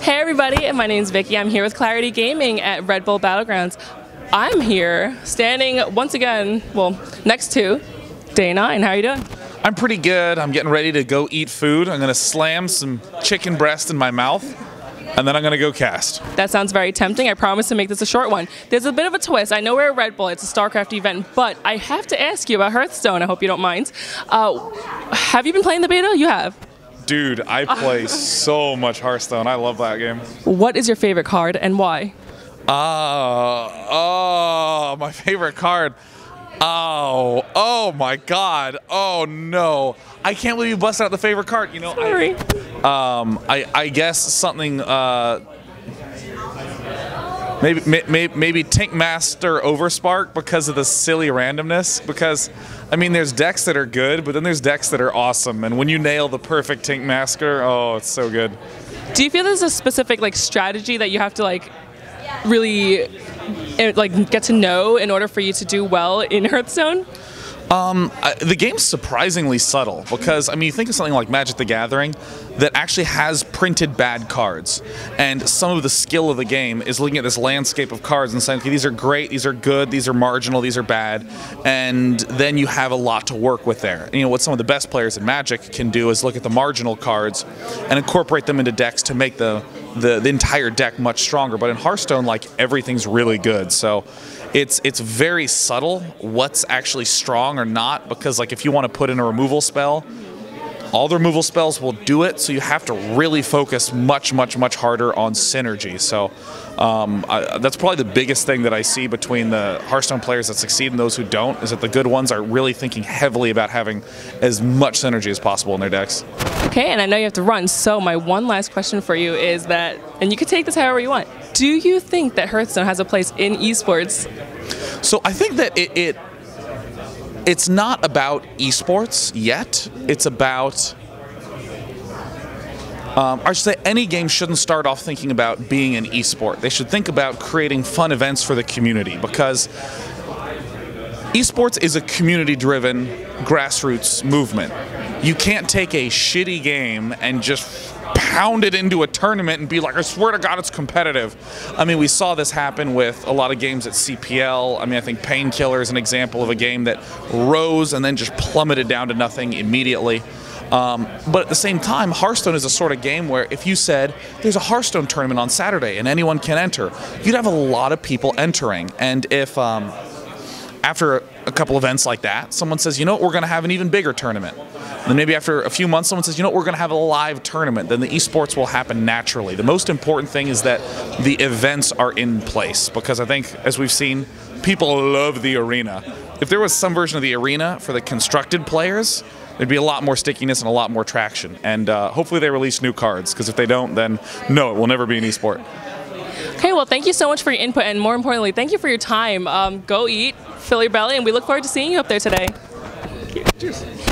Hey everybody, my name's Vicky. I'm here with Clarity Gaming at Red Bull Battlegrounds. I'm here standing once again, well, next to Day 9. How are you doing? I'm pretty good. I'm getting ready to go eat food. I'm going to slam some chicken breast in my mouth, and then I'm going to go cast. That sounds very tempting. I promise to make this a short one. There's a bit of a twist. I know we're at Red Bull. It's a StarCraft event, but I have to ask you about Hearthstone. I hope you don't mind. Have you been playing the beta? You have. Dude, I play so much Hearthstone. I love that game. What is your favorite card and why? My favorite card. Oh my God. Oh no. I can't believe you busted out the favorite card. You know, Sorry. I guess something, maybe Tankmaster Overspark because of the silly randomness. Because, I mean, there's decks that are good, but then there's decks that are awesome. And when you nail the perfect Tankmaster, oh, it's so good. Do you feel there's a specific strategy that you have to really get to know in order for you to do well in Hearthstone? The game's surprisingly subtle because, I mean, you think of something like Magic the Gathering that actually has printed bad cards. And some of the skill of the game is looking at this landscape of cards and saying, okay, these are great, these are good, these are marginal, these are bad. And then you have a lot to work with there. And, you know, what some of the best players in Magic can do is look at the marginal cards and incorporate them into decks to make the entire deck much stronger. But in Hearthstone, everything's really good. So it's very subtle what's actually strong or not, because if you want to put in a removal spell, all the removal spells will do it, so you have to really focus much harder on synergy. So that's probably the biggest thing that I see between the Hearthstone players that succeed and those who don't, is that the good ones are really thinking heavily about having as much synergy as possible in their decks. Okay, and I know you have to run, so my one last question for you is that, and you can take this however you want, do you think that Hearthstone has a place in esports? So I think that it's not about esports yet. It's about, I should say, any game shouldn't start off thinking about being an esport. They should think about creating fun events for the community, because esports is a community-driven grassroots movement. You can't take a shitty game and just pound it into a tournament and be like, I swear to God it's competitive. I mean, we saw this happen with a lot of games at CPL. I mean, I think Painkiller is an example of a game that rose and then just plummeted down to nothing immediately. But at the same time, Hearthstone is a sort of game where if you said, there's a Hearthstone tournament on Saturday and anyone can enter, you'd have a lot of people entering. And if after a couple events like that, someone says, you know what, we're going to have an even bigger tournament. Then maybe after a few months, someone says, you know what, we're going to have a live tournament. Then the esports will happen naturally. The most important thing is that the events are in place, because I think, as we've seen, people love the arena. If there was some version of the arena for the constructed players, there'd be a lot more stickiness and a lot more traction. And hopefully they release new cards, because if they don't, then no, it will never be an esport. Okay, well, thank you so much for your input, and more importantly, thank you for your time. Go eat, fill your belly, and we look forward to seeing you up there today. Cheers.